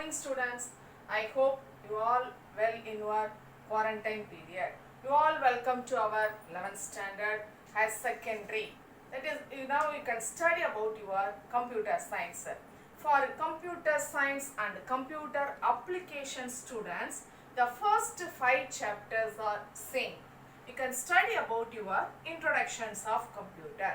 morning students. I hope you all well in your quarantine period. You all welcome to our 11th standard as secondary. That is, now you can study about your computer science. For computer science and computer application students, the first 5 chapters are same. You can study about your introductions of computer.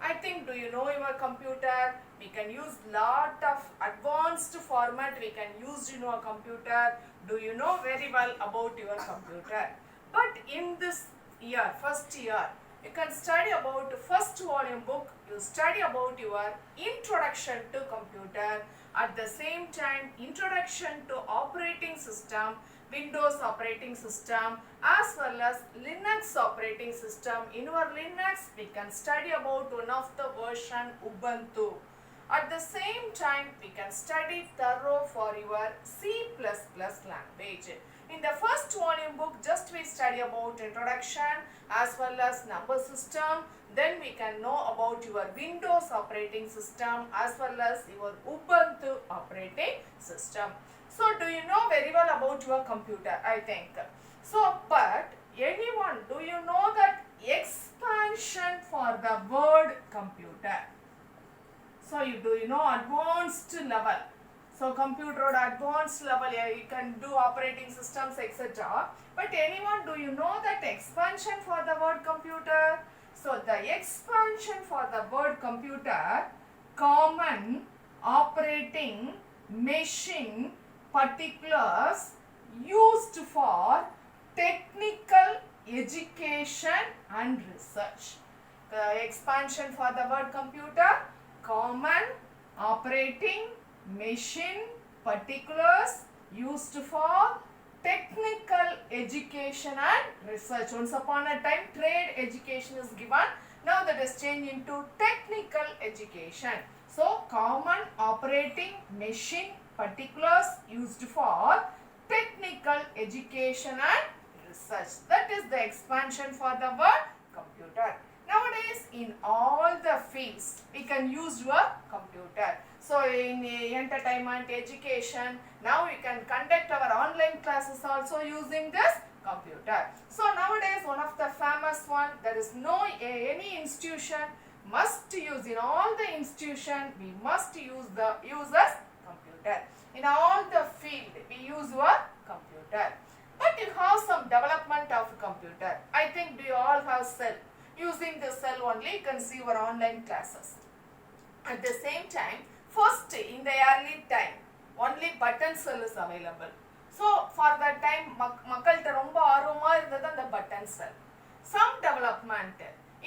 I think, do you know your computer? We can use lot of advanced format we can use in our computer. Do you know very well about your computer? But in this year, first year, you can study about first volume book. You study about your introduction to computer. At the same time, introduction to operating system, Windows operating system as well as Linux operating system. In your Linux, we can study about one of the version Ubuntu. At the same time, we can study thorough for your C++ language. In the first volume book, just we study about introduction as well as number system. Then we can know about your Windows operating system as well as your Ubuntu operating system. So, do you know very well about your computer? I think. So, but anyone, do you know that expansion for the word computer? So, do you know advanced level? So, computer advanced level, you can do operating systems, etc. But anyone, do you know that expansion for the word computer? So, the expansion for the word computer, common operating machine particulars used for technical education and research. The expansion for the word computer, common operating machine particulars used for technical education and research. Once upon a time, trade education is given. Now that is changed into technical education. So, common operating machine particulars used for technical education and research. That is the expansion for the word computer. Nowadays, in all the fields, we can use your computer. So, in entertainment, education, now we can conduct our online classes also using this computer. So, nowadays, one of the famous one, there is no any institution must use, in all the institution, we must use the users computer. In all the field, we use your computer. But you have some development of computer. I think you all have cell. Using the cell only, you can see your online classes. At the same time, first in the early time, only button cell is available. So, for that time, மக்கள்கிட்ட ரொம்ப ஆர்வமா இருந்தது அந்த button cell. Some development,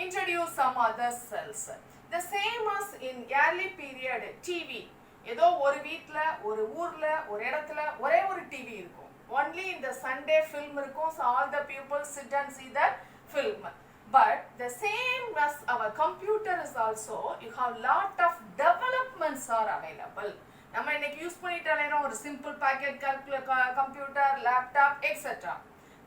introduce some other cells. The same as in early period, TV. ஏதோ ஒரு வீட்ல, ஒரு ஊர்ல, ஒரு இடத்துல ஒரே ஒரு டிவி இருக்கும். Only in the Sunday film இருக்கும். So, all the people sit and see that film. But the same as our computer is also, you have lot of developments are available. நம்ம இன்னைக்கு யூஸ் பண்ணிட்டாலே ஒரு simple pocket computer, laptop etcetera.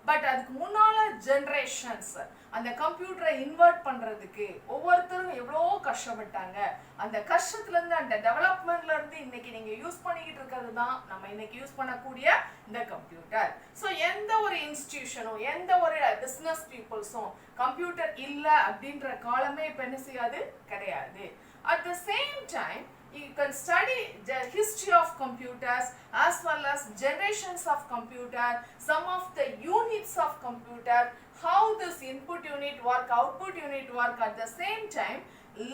But அதுக்கு முன்னால generations அந்த கம்ப்யூட்டரை invert பண்றதுக்கு ஒவ்வொருத்தரும் எவ்வளோ கஷ்டப்பட்டாங்க. அந்த கஷ்டத்துல இருந்து, அந்த டெவலப்மெண்ட்ல இருந்து இன்னைக்கு நீங்க யூஸ் பண்ணிக்கிட்டு இருக்கிறது தான் நம்ம இன்னைக்கு யூஸ் பண்ணக்கூடிய இந்த கம்ப்யூட்டர். ஸோ எந்த ஒரு இன்ஸ்டிடியூஷனும், எந்த ஒரு பிஸ்னஸ் பீப்புள்ஸும் கம்ப்யூட்டர் இல்லை அப்படின்ற காலமே இப்போ என்ன செய்யாது, கிடையாது. At the same time, you can study the history of computers as well as generations of computer, some of the units of computer, how this input unit work, output unit work. At the same time,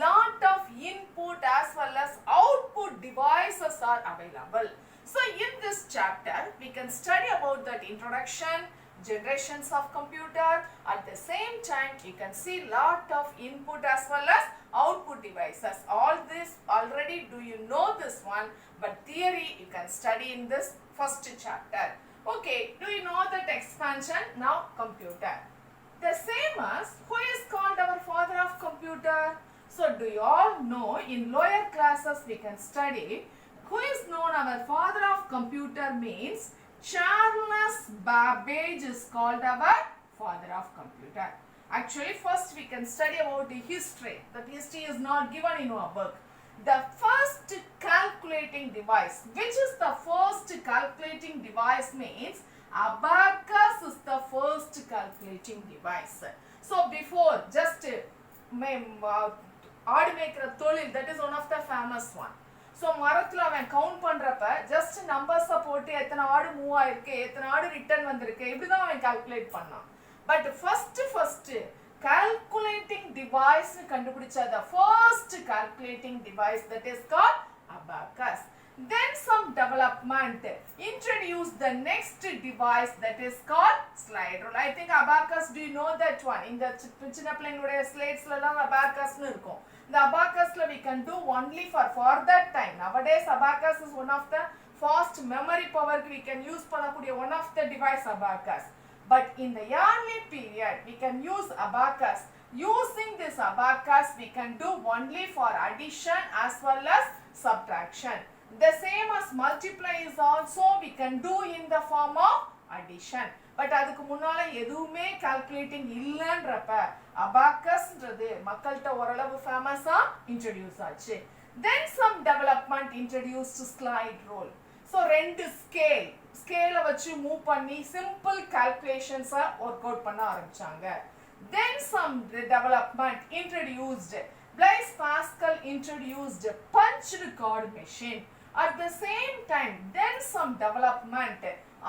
lot of input as well as output devices are available. So, in this chapter, we can study about that introduction, generations of computer. At the same time, you can see lot of input as well as output devices. All this already, do you know this one? But theory you can study in this first chapter. Okay, do you know that expansion? Now computer. The same as, who is called our father of computer? So, do you all know in lower classes we can study who is known our father of computer means Charles Babbage is called our father of computer. Actually, first we can study about the history. That history is not given in our book. the first calculating device. Which is the first calculating device means abacus is the first calculating device. So before just ஆடு மேய்க்கிற தொழில், that is one of the famous one. So மரத்தில் அவன் count பண்ணுறப்ப just நம்பர்ஸை போட்டு எத்தனை ஆடு மூவ் ஆயிருக்கு, எத்தனை ஆடு ரிட்டர்ன் வந்திருக்கு, இப்படி தான் அவன் கால்குலேட் பண்ணான். பட் ஃபர்ஸ்ட் கால்குலேட்டிங் டிவைஸ் கண்டுபிடிச்ச the first calculating device, that is called abacus. Then some development introduced the next device, that is called slide rule. I think abacus, do you know that one? In the சின்ன பிள்ளைங்களுடைய ஸ்லைட்ஸ்ல எல்லாம் abacusனு இருக்கும். The abacusல we can do only for that time. Nowadays abacus is one of the fast memory power we can use பண்ணக்கூடிய one of the device abacus. But in the early period we can use abacus. Using this abacus we can do only for addition as well as subtraction. The same as multiply is also we can do in the form of addition. But அதுக்கு முன்னால எதுவுமே calculating இல்லன்றப்ப abacusன்றது மக்கள்கிட்ட ஓரளவு ஃபேமஸா introduce ஆச்சு. Then some development introduced slide rule. So ரெண்டு ஸ்கேலை வச்சு மூவ் பண்ணி சிம்பிள் கால்குலேஷன்ஸா ஒர்க் அவுட் பண்ண ஆரம்பிச்சாங்க. Then some development introduced Blaise Pascal introduced punched card machine. At the same time, then some development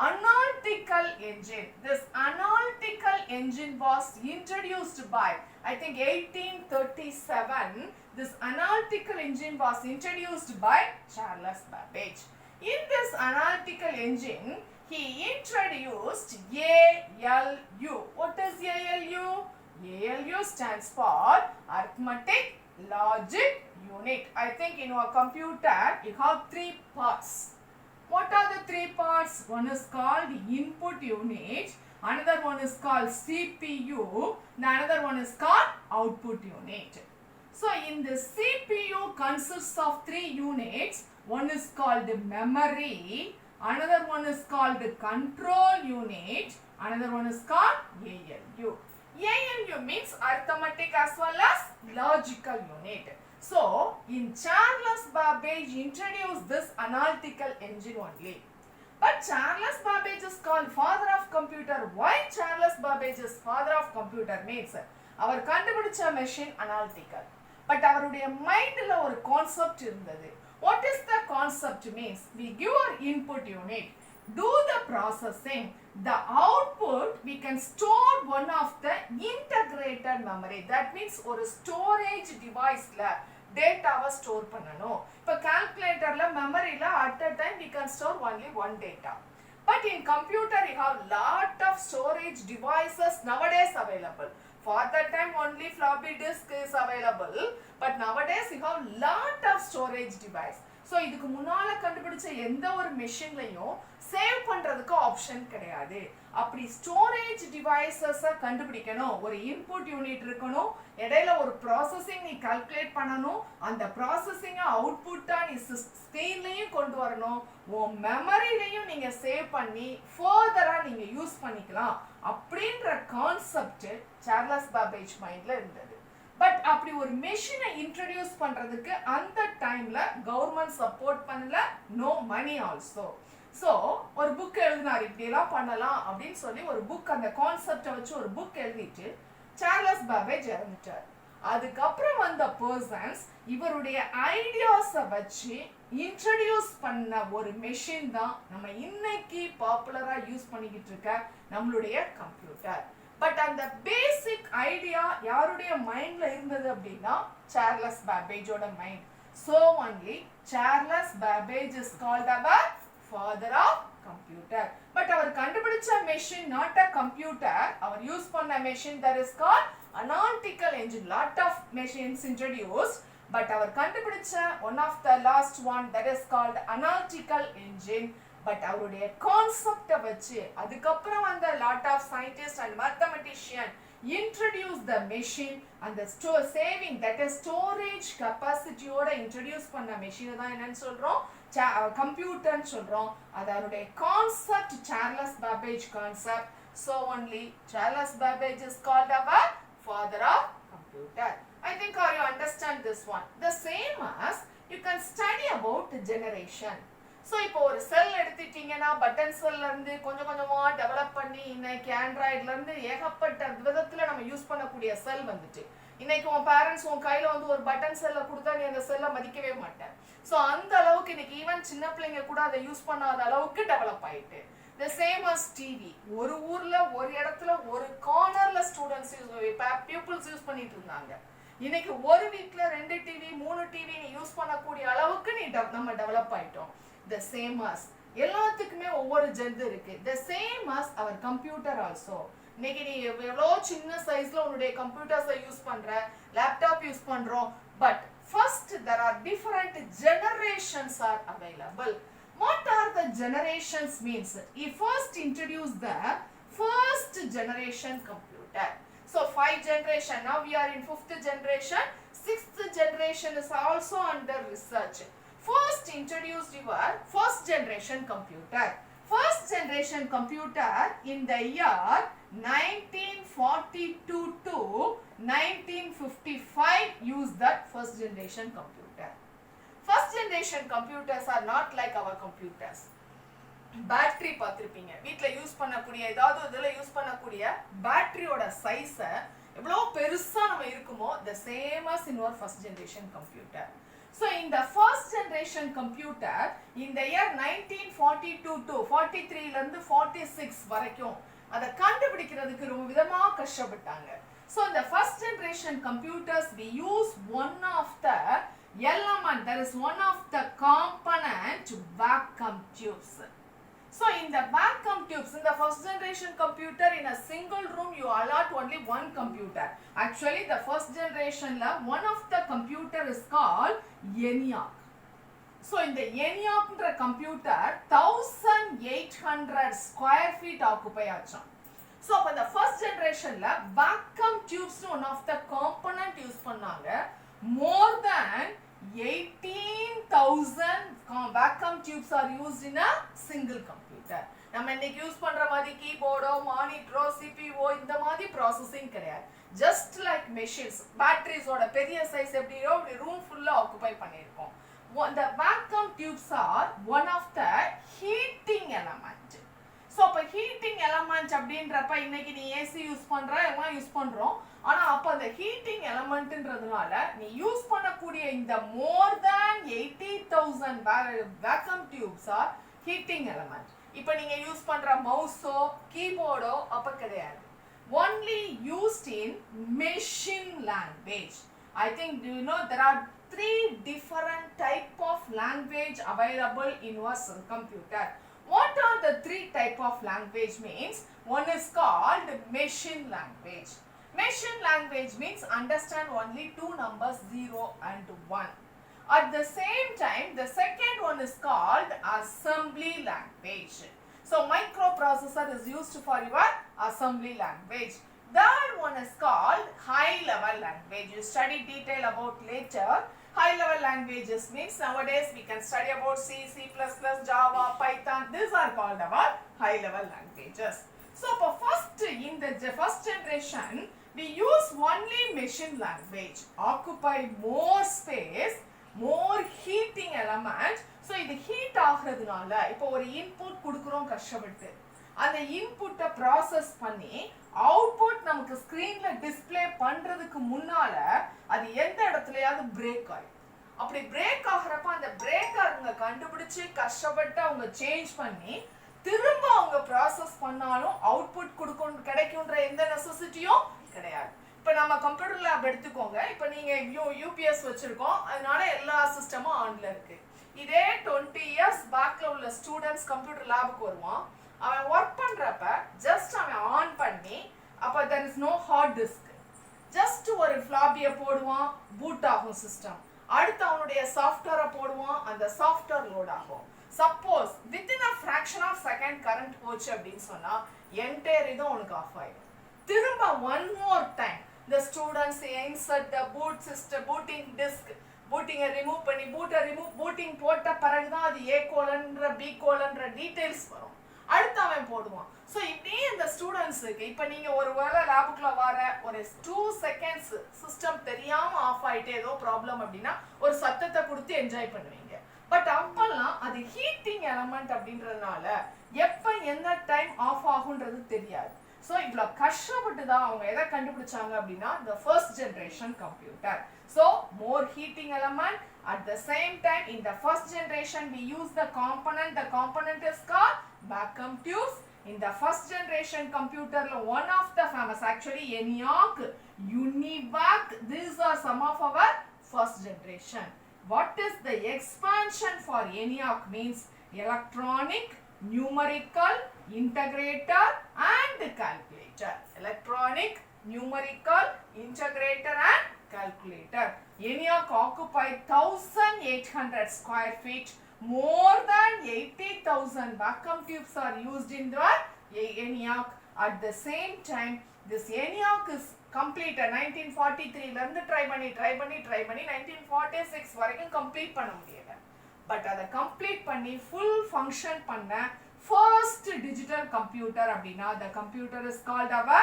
analytical engine. This analytical engine was introduced by, I think 1837. This analytical engine was introduced by Charles Babbage. In this analytical engine, he introduced ALU. What is ALU? ALU stands for arithmetic logic unit. I think in your computer you have 3 parts. What are the 3 parts? One is called input unit, another one is called CPU, and another one is called output unit. So in the CPU consists of 3 units. One is called memory, another one is called control unit, another one is called ALU. ALU means arithmetic as well as logical unit. So, in Charles Babbage introduced this analytical engine only. But Charles Babbage is called father of computer. Why Charles Babbage is father of computer means அவர் கண்டுபிடிச்ச machine analytical. But அவருடைய மைண்ட்ல ஒரு concept இருந்தது. What is the concept means? We give our input unit, do the processing, the output we can store one of the integrated memory. That means ஒரு storage deviceல டேட்டாவை store பண்ணணும். இப்போ கால்குலேட்டர்ல மெமரியில at a time we can store only one data. But in computer you have lot of storage devices nowadays available. For that time only floppy disk is available. But nowadays you have lot of storage device. So இதுக்கு முன்னால கண்டுபிடிச்ச எந்த ஒரு மெஷின்லயும் save பண்றதுக்கு option கிடையாது. அப்படி storage டிவைசஸை கண்டுபிடிக்கணும், ஒரு இன்புட் யூனிட் இருக்கணும், இடையில ஒரு ப்ராசஸிங் நீ கால்குலேட் பண்ணணும், அந்த ப்ராசஸிங்கை அவுட்புட்டா நீ ஸ்க்ரீன்லையும் கொண்டு வரணும், உன் மெமரிலையும் நீங்க சேவ் பண்ணி ஃபர்தரா நீங்க யூஸ் பண்ணிக்கலாம் அப்படின்ற கான்செப்ட் சார்லஸ் பாபேஜ் மைண்ட்ல இருந்தது. பட் அப்படி ஒரு மெஷினை இன்ட்ரடியூஸ் பண்றதுக்கு அந்த டைம்ல கவர்மெண்ட் சப்போர்ட் பண்ணல, நோ மணி ஆல்சோ. ஸோ ஒரு புக் எழுதினார், இப்படியெல்லாம் பண்ணலாம் அப்படின்னு சொல்லி ஒரு புக், அந்த கான்செப்டை வச்சு ஒரு புக் எழுதிட்டு சார்லஸ் பாபேஜ் இறந்துட்டார். அதுக்கப்புறம் வந்த பர்சன்ஸ் இவருடைய ஐடியாஸை வச்சு இன்ட்ரடியூஸ் பண்ண ஒரு மெஷின் தான் நம்ம இன்னைக்கு பாப்புலரா யூஸ் பண்ணிக்கிட்டு இருக்க நம்மளுடைய கம்ப்யூட்டர். பட் அந்த பேசிக் ஐடியா யாருடைய மைண்ட்ல இருந்தது அப்படின்னா சார்லஸ் பாபேஜோட mind. So only Charles Babbage is called அவர் father of computer. But our கண்டுபிடிச்ச machine not a computer, our use பண்ண machine that is called analytical engine. Lot of machines introduced, but our கண்டுபிடிச்ச one of the last one that is called analytical engine. But அவருடைய கான்செப்டை வச்சு அதுக்கப்புறம் வந்த lot of scientists and mathematicians introduce the machine and the saving, that is storage capacity ஓட introduce பண்ண machine தான் என்னன்னு சொல்றோம், கம்ப்யூட்டர்னு சொல்றோம். அதனுடைய concept Charles Babbage concept. So only Charles Babbage is called our father of computer. I think you understand this one. The same as you can study about generation. So இப்போ ஒரு செல் எடுத்துட்டீங்கன்னா button செல்ல இருந்து கொஞ்சம் கொஞ்சமா டெவலப் பண்ணி இன்னைக்கு ஆண்ட்ராய்ட்ல இருந்து ஏகப்பட்ட விதத்துல நம்ம யூஸ் பண்ணக்கூடிய செல் வந்துட்டு இன்னைக்கு உன் பேரண்ட்ஸ் உன் கையில வந்து ஒரு பட்டன் செல்ல கொடுத்தா நீ அந்த செல்லை மதிக்கவே மாட்டேன். ஸோ அந்த அளவுக்கு இன்னைக்கு ஈவன் சின்ன பிள்ளைங்க கூட அதை யூஸ் பண்ணாத அளவுக்கு டெவலப் ஆயிட்டு. The same as TV. ஒரு ஊர்ல ஒரு இடத்துல ஒரு கார்னர்ல ஸ்டூடெண்ட்ஸ் பீப்புள்ஸ் யூஸ் பண்ணிட்டு இருந்தாங்க. இன்னைக்கு ஒரு வீட்ல 2 டிவி 3 டிவி நீ யூஸ் பண்ணக்கூடிய அளவுக்கு நம்ம டெவலப் ஆயிட்டோம். The same as எல்லாத்துக்குமே ஒவ்வொரு ஜென்து இருக்கு. The same as our computer also. இன்னைக்கு நீ எவ்வளோ சின்ன சைஸ்ல உன்னுடைய கம்ப்யூட்டர்ஸை யூஸ் பண்ற, லேப்டாப் யூஸ் பண்றோம். But first there are different generations are available. What are the generations means? He first introduced the first generation computer. So 5 generation. Now we are in 5th generation. 6th generation is also under research. First introduced your first generation computer. First generation computer in the year 1942 to 1955 used that first generation computer. First generation computers are not like our computers. Battery பார்த்துருப்பீங்க, வீட்டில் use பண்ணக்கூடிய ஏதாவது இதில் use பண்ணக்கூடிய பேட்டரியோட சைஸை எவ்வளோ பெருசாக நம்ம இருக்குமோ the same as in our first generation computer. So in the first generation computer in the year 1942 to 43லேருந்து 46 வரைக்கும் அதை கண்டுபிடிக்கிறதுக்கு ரொம்ப விதமாக கஷ்டப்பட்டாங்க. So in the first generation computers we use one of the element, there is one of the component vacuum tubes. So in the vacuum tubes, in the first generation computer, in a single room you allot only one computer. Actually the first generation one of the computer is called ENIAC. So in the ENIAC computer 1800 square feet occupy ஆச்சோம். So for the first generation vacuum tubes one of the component use பண்ணாங்க. More than 18,000 vacuum tubes are used in a single computer. நம்ம இன்னைக்கு use பண்ற மாதிரி கீபோர்டோ மானிட்டரோ CPO இந்த மாதிரி processing கிடையாது. Just like machines, பேட்டரிஸோட பெரிய size எப்படியோ அப்படி ரூம் ஃபுல்லா ஆக்குபை பண்ணியிருக்கோம். The vacuum tubes are one of the heating element. So அப்போ ஹீட்டிங் எலமெண்ட் அப்படின்றப்ப இன்னைக்கு நீ ஏசி யூஸ் பண்ற எல்லாம் யூஸ் பண்றோம். ஆனா அப்ப அந்த ஹீட்டிங் எலமெண்ட்ன்றதுனால நீ யூஸ் பண்ணக்கூடிய இந்த more than 80,000 vacuum tubes are heating element. இப்போ நீங்க யூஸ் பண்ற மவுஸோ கீபோர்டோ அப்ப கிடையாது. Only used in machine language. I think do you know there are 3 different type of language available in your computer. What are the 3 type of language means? One is called machine language. Machine language means understand only 2 numbers 0 and 1. At the same time the second one is called assembly language. So microprocessor is used for your assembly language. Third one is called high level language. You study detail about later. High level languages means nowadays we can study about C, C++, Java, Python. These are called our high level languages. So for first in the first generation we use only machine language, occupy more space, more heating element. So இது heat ஆகிறதுனால இப்போ ஒரு input கொடுக்குறோம் கஷ்டப்பட்டு அந்த இன்புட்டை process பண்ணி output நமக்கு ஸ்கிரீன்ல டிஸ்ப்ளே பண்றதுக்கு முன்னால அது எந்த இடத்துலயாவது பிரேக் ஆகும். அப்படி பிரேக் ஆகிறப்ப அந்த பிரேக்கருங்க கண்டுபிடிச்சு கஷ்டப்பட்டு அவங்க சேஞ்ச் பண்ணி திரும்ப அவங்க ப்ராசஸ் பண்ணாலும் அவுட்புட் கொடுக்கும் கிடைக்கும்ன்ற எந்த நெசசிட்டியும் கிடையாது. இப்போ நம்ம கம்ப்யூட்டர் லேப் எடுத்துக்கோங்க. இப்போ நீங்க யூபிஎஸ் வச்சிருக்கோம், அதனால எல்லா சிஸ்டமும் ஆன்ல இருக்கு. இதே 20 இயர்ஸ் பேக்ல உள்ள ஸ்டூடெண்ட்ஸ் கம்ப்யூட்டர் லேபுக்கு வருவான். அவன் ஒர்க் பண்றப்ப ஜஸ்ட் அவன் ஆன் பண்ணி அப்ப there is no hard disk, just ஒரு ஃப்ளாப்பியை போடுவான், பூட் ஆகும் சிஸ்டம். அடுத்து அவனுடைய சாஃப்ட்வேரை போடுவான், அந்த சாஃப்ட்வேர் லோட் ஆகும். Suppose within a fraction of second current போச்சு அப்படின்னு சொன்னா என்டையர் இதுவும் உனக்கு ஆஃப் ஆயிடும். திரும்ப one more time the students insert the boot system booting disk, booting remove பண்ணி பூட்டை ரிமூவ் பூட்டிங் போட்ட பிறகுதான் அது A கோலன்ற B கோலன்ற டீடைல்ஸ் வரும். அடுத்து அவன் போடுவான். ஸோ இப்படியே இந்த ஸ்டூடெண்ட் டிஃபரன்ஸ் இருக்கு. இப்போ நீங்க ஒரு வேளை லேபுக்குள்ள வர ஒரு 2 செகண்ட்ஸ் சிஸ்டம் தெரியாம ஆஃப் ஆயிட்டு ஏதோ ப்ராப்ளம் அப்படின்னா ஒரு சத்தத்தை கொடுத்து என்ஜாய் பண்ணுவீங்க. பட் அப்பெல்லாம் அது ஹீட்டிங் எலமெண்ட் அப்படின்றதுனால எப்ப எந்த டைம் ஆஃப் ஆகுன்றது தெரியாது. ஸோ இவ்வளோ கஷ்டப்பட்டு தான் அவங்க எதை கண்டுபிடிச்சாங்க அப்படின்னா the first generation computer. So more heating element. At the same time, in the first generation we use the component is called vacuum tubes. In the first generation computer one of the famous actually ENIAC, UNIVAC, these are some of our first generation. What is the expansion for ENIAC means electronic, numerical, integrator and calculator. Electronic, numerical, integrator and calculator. ENIAC occupied 1800 square feet. More than 80,000 vacuum tubes are used in the ENIAC. At the same time, this ENIAC is completed 1943 ல இருந்து try பண்ணி 1946 வரைக்கும் complete பண்ண முடியல. But அதை complete பண்ணி full function பண்ண first digital computer அப்படினா the computer is called our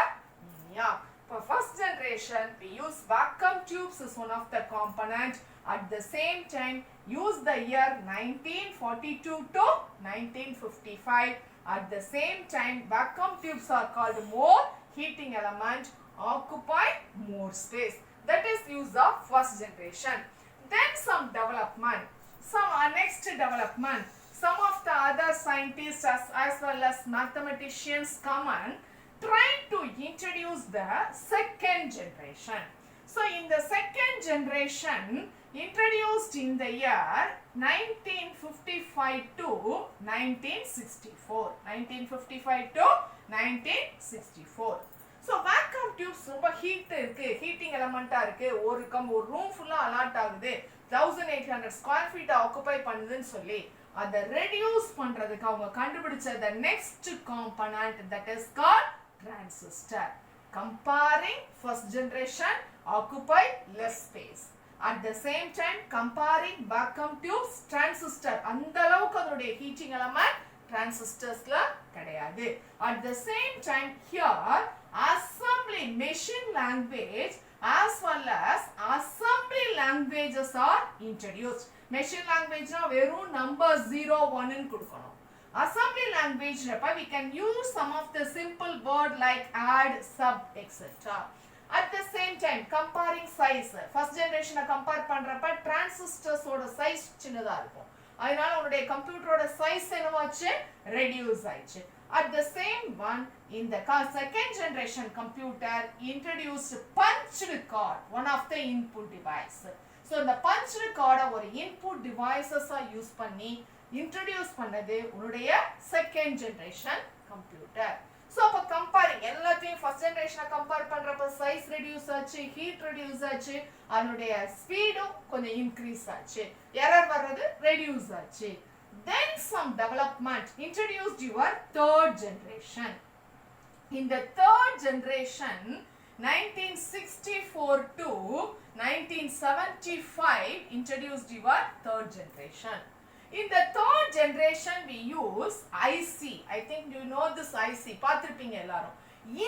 ENIAC. For first generation we use vacuum tubes is one of the component. At the same time use the year 1942 to 1955. At the same time vacuum tubes are called more heating element, occupy more space. That is use of first generation. Then some development, some next development, some of the other scientists as well as mathematicians come and try to introduce the second generation. So in the second generation introduced in the year 1955 to 1964. 1955 to 1964. So vacuum tubes ரொம்ப heat இருக்கு, heating எலமெண்டா இருக்கு, ஒரு room ஃபுல்லா allot ஆகுது, 1800 square feet occupy பண்ணுதுன்னு சொல்லி அதை reduce பண்றதுக்கு அவங்க கண்டுபிடிச்ச the next component that is called transistor. Comparing first generation occupy less space. At the same time comparing vacuum tubes, transistor அந்த அளவுக்கு அதோட heating element transistors ல கிடையாது. At the same time here assembly machine language as well as assembly languages are introduced. Machine language na verum number 0 1 ன்னு கொடுக்கணும். Assembly language அப்ப we can use some of the simple word like add, sub, etc. At the same time comparing size, first generation compare பண்றப்ப transistors ஓட size சின்னதா இருக்கும், அதனால உங்களுடைய கம்ப்யூட்டரோட size என்னவாச்சு reduce ஆயிடுச்சு. At the same one in the second generation computer introduced punched card, one of the input device. So the punched card ஒரு input devices use பண்ணி introduce பண்ணது உங்களுடைய second generation computer. So அப்ப comparing எல்லாத்தையும் first generation compare பண்றப்ப size reduce ஆச்சு, heat reduce ஆச்சு, அதனுடைய ஸ்பீடும் கொஞ்சம் increase ஆச்சு, error வர்றது reduce ஆச்சு. Then some development introduced your third generation. In the third generation 1964 to 1975 introduced your third generation. In the third generation we use IC. I think you know this IC. பார்த்திருப்பீங்க எல்லாரும்.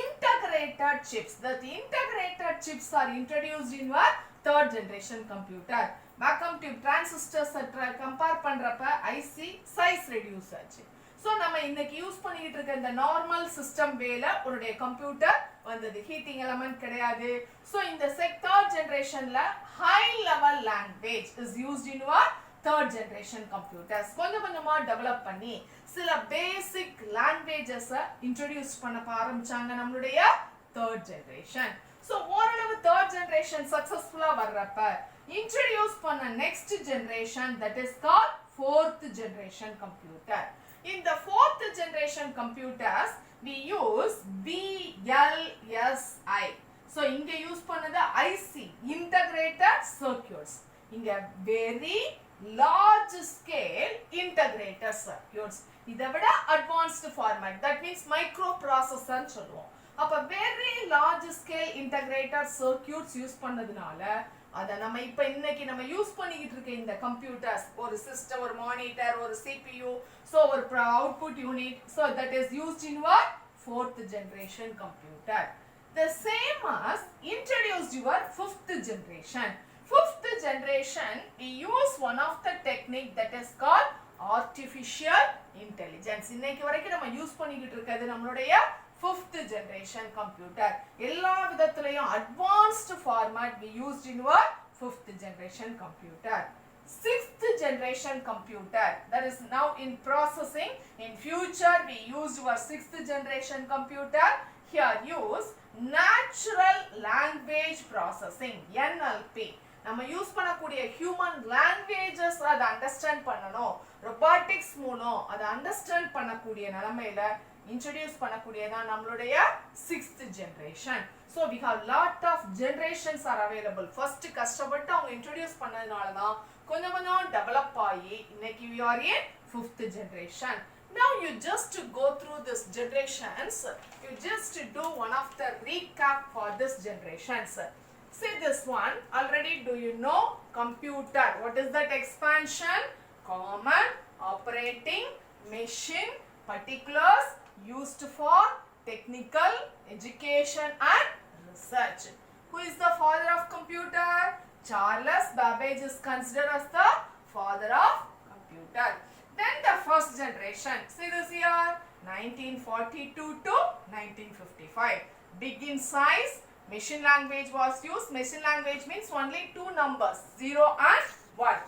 Integrated chips. The integrated chips are introduced in your third generation computer. Vacuum tube transistors compare பண்றப்ப IC size reduce ஆச்சு. So நம்ம இன்னைக்கு use பண்ணிட்டு இருக்க இந்த normal system வேல உங்களுடைய கம்ப்யூட்டர் வந்தது, ஹீட்டிங் எலிமெண்ட் கிடையாது. So இந்த third generationல high level language is used in your third generation computers. கொஞ்சம் கொஞ்சமா டெவலப் பண்ணி சில பேசிக் லாங்குவேஜஸ் இன்ட்ரோடியூஸ் பண்ண ஆரம்பிச்சாங்க நம்மளுடைய third generation. So ஓரளவு third generation சக்சஸ்ஃபுல்லா வர்றப்ப introduce பண்ண next generation that is called fourth generation computer. In the fourth generation computers we use VLSI. So இங்க யூஸ் பண்ணது IC, integrated circuits. இங்க very large scale integrated circuits. இதை விட advanced format, that means microprocessor சொல்லுவோம். அப்ப very large scale integrated circuits use பண்ணதுனால அத நம்ம இப்ப இன்னைக்கு நம்ம யூஸ் பண்ணிட்டு இருக்க இந்த கம்ப்யூட்டர்ஸ், ஒரு சிஸ்டம், ஒரு மானிட்டர், ஒரு CPU, so ஒரு output unit, so that is used in what fourth generation computer. The same as introduced your fifth generation. Fifth generation, we use one of the technique that is called artificial intelligence. இன்னைக்கு வரைக்கும் நம்ம use பண்ணிக்கிட்டு இருக்கிறது நம்மளுடைய fifth generation computer. எல்லா விதத்திலையும் advanced format we used in our fifth generation computer. Sixth generation computer, that is now in processing. In future we use your sixth generation computer. Here use natural language processing, NLP. நம்ம use பண்ணக்கூடிய human languages அதை understand பண்ணணும், robotics மூலம் அதை understand பண்ணக்கூடிய நிலைமையில introduce பண்ணக்கூடியதான் நம்மளுடைய sixth generation. So we have lot of generations are available. First கஷ்டப்பட்டு அவங்க இன்ட்ரடியூஸ் பண்ணதுனால தான் கொஞ்சம் கொஞ்சம் டெவலப் ஆகி இன்னைக்கு we are in fifth generation. Now you just go through this generations, you just do one of the recap for this generations. See this one, already do you know computer? What is that expansion? Common, operating, machine, particulars, used for technical, education and research. Who is the father of computer? Charles Babbage is considered as the father of computer. Then the first generation, see this here, 1942 to 1955. Big in size, machine language was used. Machine language means only two numbers, 0 and 1.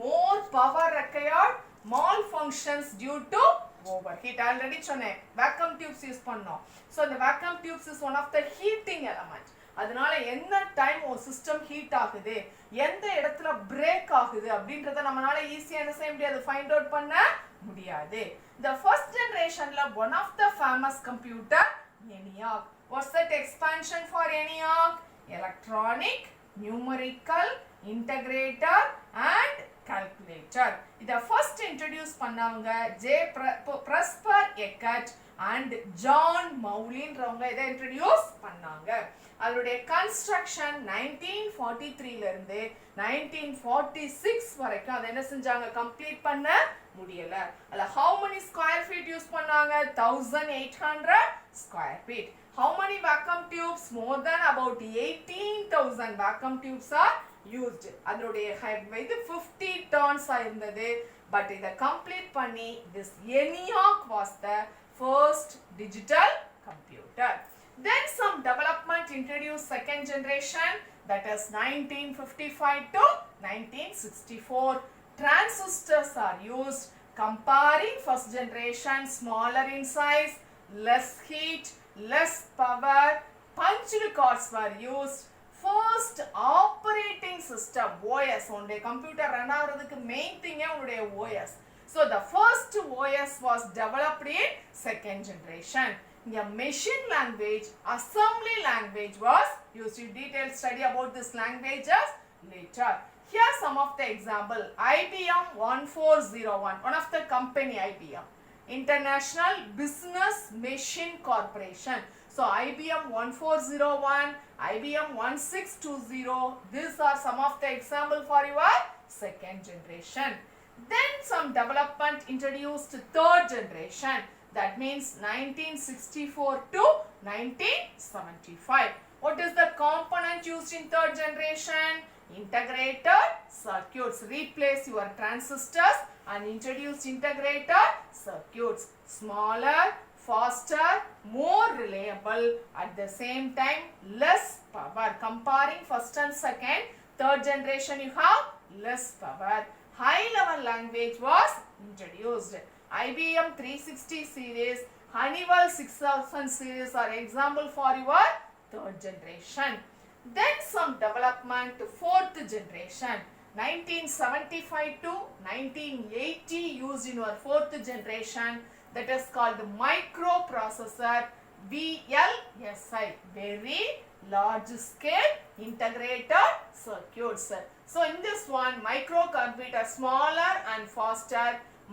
More power required, malfunctions due to overheat. Already சொன்னேன், vacuum tubes use பண்ணோம். So the vacuum tubes is one of the heating element. அதனால என்ன time ஒரு system heat ஆகுது, எந்த இடத்துல break ஆகுது அப்படின்றத நம்மளால ஈஸியா என்ன செய்ய முடியாது, ஃபைண்ட் அவுட் பண்ண முடியாது. The first generationல one of the famous computer ENIAC. What's that expansion for ENIAC? Electronic, numerical, integrator and calculator. இத first introduce பண்ணவங்க Presper Eckert and John Maulinன்றவங்க இத introduce பண்ணாங்க. அதோட கன்ஸ்ட்ரக்ஷன் 1943 ல இருந்து 1946 வரைக்கும் அதை என்ன செஞ்சாங்க, கம்ப்ளீட் பண்ண முடியல. அதுல how many square feet use பண்ணாங்க, 1800 square feet. How many vacuum tubes? More than about 18,000 vacuum tubes are used. அதோட இது 50 tons இருந்தது. பட் இதை கம்ப்ளீட் பண்ணி this ENIAC was the first digital computer. Then some development introduced second generation, that is 1955 to 1964. Transistors are used. Comparing first generation, smaller in size, less heat, less power. Punched cards were used. First operating system, OS. உன்னுடைய computer run ஆகிறதுக்கு main திங்கே உன்னுடைய OS. So the first OS was developed in second generation. The machine language, assembly language was used. In detail study about this languages later. Here some of the example. IBM 1401, one of the company IBM, International Business Machine Corporation. So IBM 1401, IBM 1620, these are some of the example for your second generation. Then some development introduced third generation. That means 1964 to 1975. What is the component used in third generation? Integrated circuits. Replace your transistors and introduce integrated circuits. Smaller, faster, more reliable, at the same time less power. Comparing first and second, third generation you have less power. High level language was introduced. IBM 360 series, Honeywell 6000 series are example for your third generation. Then some development to fourth generation, 1975 to 1980 used in your fourth generation, that is called the microprocessor, VLSI, very large scale integrated circuits. So in this one, microcomputer smaller and faster.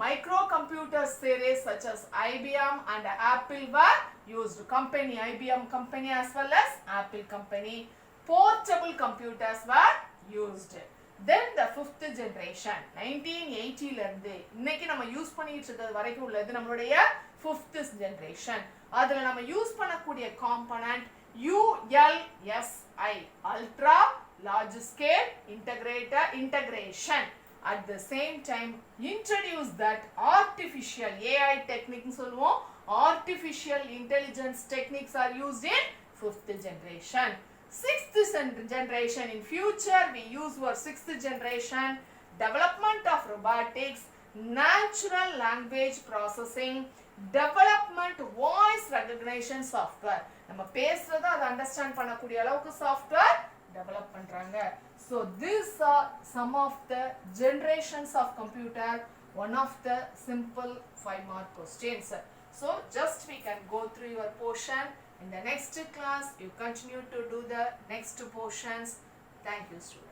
Microcomputer series such as IBM and Apple were used. Company, IBM company as well as Apple company. Portable computers were used. Then the fifth generation, 1980 ல இருந்து இன்னைக்கு நம்ம use பண்ணிட்டு இருக்கிறது வரைக்கும் உள்ளது நம்மளுடைய fifth generation. அதில் நம்ம யூஸ் பண்ணக்கூடிய component ULSI, ultra large scale integration. At the same time, introduce that artificial AI technique சொல்லுவோம், artificial intelligence techniques are used in 5th generation. 6th generation, in future we use for 6th generation development of robotics, natural language processing, development voice recognition software. நம்ம பேசுறத அதை understand பண்ணக்கூடிய அளவுக்கு software develop பண்றாங்க. So these are some of the generations of computer, one of the simple 5-mark questions. So just we can go through your portion. In the next class you continue to do the next portions. Thank you, students.